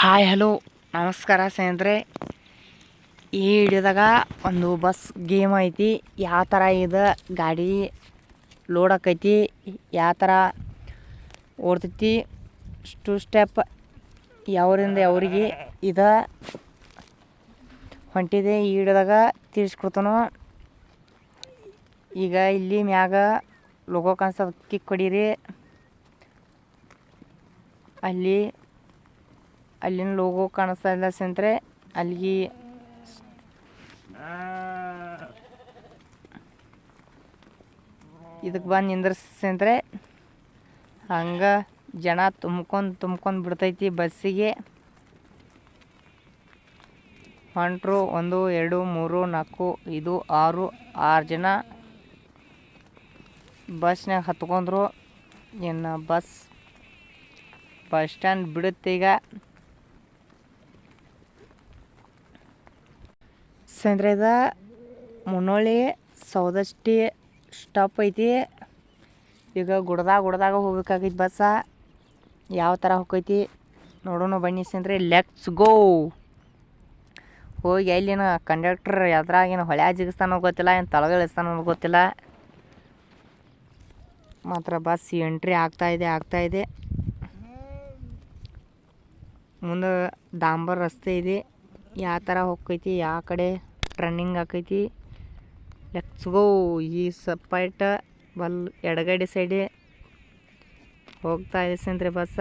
Hi hello ನಮಸ್ಕಾರ ಸ್ನೇಹಿತರೆ. ಈ ವಿಡಿಯೋದಾಗ ಒಂದು ಬಸ್ ಗೇಮ್ ಐತಿ. ಯಾವ ಥರ ಇದು ಗಾಡಿ ಲೋಡ್ ಆಕೈತಿ, ಯಾವ ಥರ ಓಡ್ತೈತಿ, ಸ್ಟೆಪ್ ಯಾವರಿಂದ ಯಾವ್ರಿಗೆ ಇದು ಹೊಂಟಿದೆ ಈ ವಿಡಿಯೋದಾಗ ತಿಳಿಸ್ಕೊಡ್ತಾನೋ. ಈಗ ಇಲ್ಲಿ ಮ್ಯಾಗ ಲೋಗೋ ಕಾಣಿಸ್ತದ, ಕಿಕ್ ಹೊಡೀರಿ. ಅಲ್ಲಿನ ಲೋಗೋ ಕಾಣಿಸ್ತಾ ಇಲ್ಲ ಸ್ನೇಹಿತರೆ. ಅಲ್ಲಿಗೆ ಇದಕ್ಕೆ ಬಂದು ನಿಂದ್ರಸ್ ಸ್ನೇಹಿತರೆ. ಹಂಗೆ ಜನ ತುಂಬ್ಕೊಂಡು ಬಿಡ್ತೈತಿ ಬಸ್ಸಿಗೆ. ಹೊಂಟ್ರು 1 2 3 4 5 6 ಜನ ಬಸ್ನಾಗ ಹತ್ಕೊಂಡ್ರು. ಇನ್ನು ಬಸ್ ಸ್ಟ್ಯಾಂಡ್ ಬಿಡುತ್ತೆ ಈಗ ಸ್ನೇಹಿತರೆ. ಇದು ಮುನ್ನೋಳಿ ಸೌದತ್ತಿ ಸ್ಟಾಪ್ ಐತಿ. ಈಗ ಗುಡ್ದಾಗ ಹೋಗ್ಬೇಕಾಗೈತಿ ಬಸ್ಸ. ಯಾವ ಥರ ಹೋಗೈತಿ ನೋಡೋಣ ಬನ್ನಿ ಸ್ನೇಹಿತರೆ. Let's go. ಹೋಗಿ ಎಲ್ಲಿನ ಕಂಡಕ್ಟರ್ ಎದ್ರಾಗೇನು ಹೊಳ್ಯಾ ಜಿಗಿಸ್ತಾನೋ ಗೊತ್ತಿಲ್ಲ, ಏನು ತಳಗಿಳಿಸ್ತಾನೋ ಗೊತ್ತಿಲ್ಲ. ಮಾತ್ರ ಬಸ್ ಎಂಟ್ರಿ ಆಗ್ತಾಯಿದೆ. ಮುಂದೆ ಡಾಂಬರ್ ರಸ್ತೆ ಇದೆ. ಯಾವ ಥರ ಹೋಗ್ತೈತಿ, ಯಾವ ಕಡೆ ಟರ್ನಿಂಗ್ ಆಕೈತಿ. Let's go. ಈ ಸಪ್ರೇಟ್ ಎಡಗಡೆ ಸೈಡೆ ಹೋಗ್ತಾಯಿದೆ ಸ್ನೇಹಿತರೆ ಬಸ್ಸ.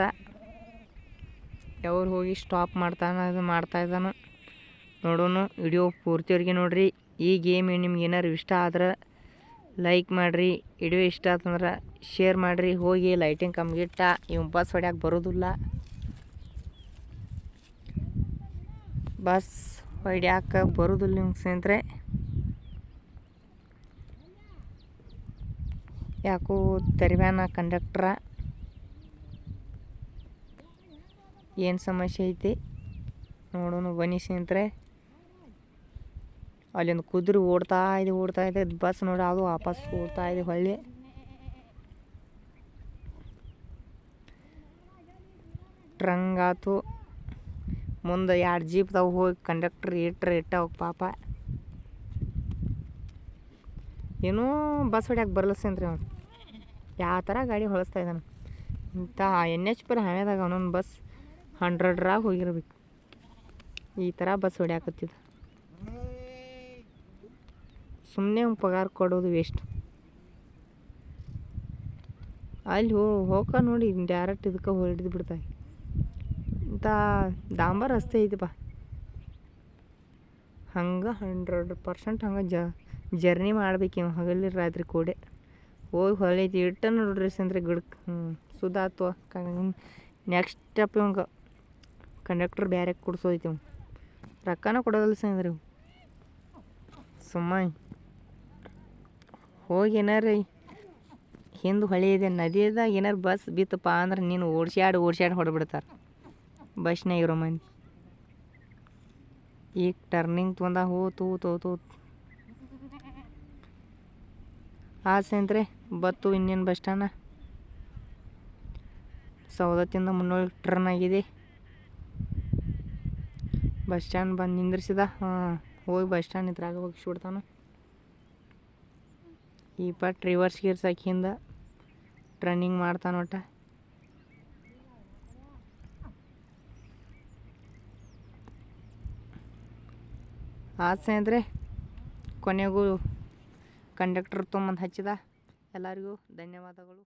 ಯಾವ್ರು ಹೋಗಿ ಸ್ಟಾಪ್ ಮಾಡ್ತಾಯಿದ್ದಾನೋ ನೋಡೋಣ. ವಿಡಿಯೋ ಪೂರ್ತಿವರೆಗೆ ನೋಡಿರಿ. ಈ ಗೇಮ್ ನಿಮ್ಗೆ ಏನಾರು ಇಷ್ಟ ಆದ್ರೆ ಲೈಕ್ ಮಾಡಿರಿ. ವಿಡಿಯೋ ಇಷ್ಟ ಆತಂದ್ರೆ ಶೇರ್ ಮಾಡಿರಿ. ಹೋಗಿ ಲೈಟಿಂಗ್ ಕಂಪ್ಲೀಟ. ಇವ್ ಬಸ್ ಹೊಡ್ಯಾಕೆ ಬರೋದಿಲ್ಲ. ಬಸ್ ಹೊಡ್ಯಾಕೆ ಬರೋದಿಲ್ಲ ನಿಮ್ಗೆ ಸ್ನೇಹಿತರೆ. ಯಾಕೋ ತೆರಿವ್ಯಾನ ಕಂಡಕ್ಟ್ರ. ಏನು ಸಮಸ್ಯೆ ಐತಿ ನೋಡೋಣ ಬನ್ನಿ ಸ್ನೇಹಿತರೆ. ಅಲ್ಲಿಂದ ಕುದುರೆ ಓಡ್ತಾ ಇದೆ. ಬಸ್ ನೋಡಿ ಅದು ವಾಪಸ್ ಓಡ್ತಾ ಇದೆ ಹೊಳ್ಳಿ. ಟ್ರಂಗ್ ಆತು. ಮುಂದೆ 2 ಜೀಪ್ದಾವು ಹೋಗಿ ಕಂಡಕ್ಟ್ರ್ ಇಟ್ಟ ಹೋಗಿ ಪಾಪ. ಏನೂ ಬಸ್ ಹೊಡ್ಯಾಕೆ ಬರಲ್ಲ ಸ್ನೇಹಿತರೆ. ಅವ್ನು ಯಾವ ಥರ ಗಾಡಿ ಹೊಳಿಸ್ತಾ ಇದ್ದಾನೆ. ಇಂಥ NH ಪರ್ ಹ್ಯಾಮ್ಯಾದಾಗ ಅವನೊಂದು ಬಸ್ 100 ಹೋಗಿರ್ಬೇಕು. ಈ ಥರ ಬಸ್ ಹೊಡ್ಯಾಕತ್ತಿದ್ದ. ಸುಮ್ಮನೆ ಅವ್ನು ಪಗಾರ ಕೊಡೋದು ವೇಸ್ಟ್. ಅಲ್ಲಿ ಹೋಗ ನೋಡಿ ಡೈರೆಕ್ಟ್ ಇದಕ್ಕೆ ಹೊಡೆದು ಬಿಡ್ತಾರೆ. ಇಂಥ ಡಾಂಬರ್ ರಸ್ತೆ ಐತಿಪ್ಪ. ಹಂಗೆ 100% ಹಂಗೆ ಜರ್ನಿ ಮಾಡ್ಬೇಕು ಇವ್ ಹಗಲಿ ರಾತ್ರಿ ಕೂಡೆ. ಹೋಗಿ ಹೊಳೈತಿ ಇಟ್ಟ ನೋಡ್ರಿ ಸ್ನೇಹಿತರೆ ಗಿಡಕ್ಕೆ. ಸುಧಾತು. ನೆಕ್ಸ್ಟ್ ಸ್ಟೆಪ್ ಇವಂಗೆ ಕಂಡಕ್ಟರ್ ಬೇರೆ ಕೊಡ್ಸೋದೈತಿ. ಇವ್ ರೊಕ್ಕನ ಕೊಡೋದಿಲ್ಲ ಸ್ನೇಹಿತರೆ. ಇವು ಸುಮ್ಮ ಹೋಗಿ ಏನಾರು ಹಿಂದೆ ಹೊಳೆ ಇದೆ, ನದಿದಾಗ ಏನಾರು ಬಸ್ ಬಿತ್ತಪ್ಪ ಅಂದ್ರೆ ನೀನು ಓಡ್ಸ್ಯಾಡಿ ಹೊಡೆಬಿಡ್ತಾರೆ ಬಸ್ನಾಗ ಇರೋ ಮಂದಿ. ಈಗ ಟರ್ನಿಂಗ್ ತೊಂದ ಹೋತು ಸ್ನೇಹಿತರೆ. ಬತ್ತು ಇನ್ನೇನು ಬಸ್ ಸ್ಟ್ಯಾಂಡ. ಸೌದತ್ತಿಂದ ಮುನ್ನೋಳಿ ಟರ್ನ್ ಆಗಿದೆ. ಬಸ್ ಸ್ಟ್ಯಾಂಡ್ ಬಂದು ನಿಂದ್ರಿಸಿದ. ಹೋಗಿ ಬಸ್ ಸ್ಟ್ಯಾಂಡ್ ಇದ್ರಾಗ ಹೋಗಿ ಸುಡ್ತಾನು. ಈ ಪಟ್ ರಿವರ್ಸ್ ಗೀರ್ಸ್ ಹಾಕಿಂದ ಟರ್ನಿಂಗ್ ಮಾಡ್ತಾನೆ ಒಟ್ಟ. ಸ್ನೇಹಿತರೆ ಕೊನೆಗೂ ಕಂಡಕ್ಟರ್ ತೊಗೊಂಬಂದು ಹಚ್ಚಿದ. ಎಲ್ಲರಿಗೂ ಧನ್ಯವಾದಗಳು.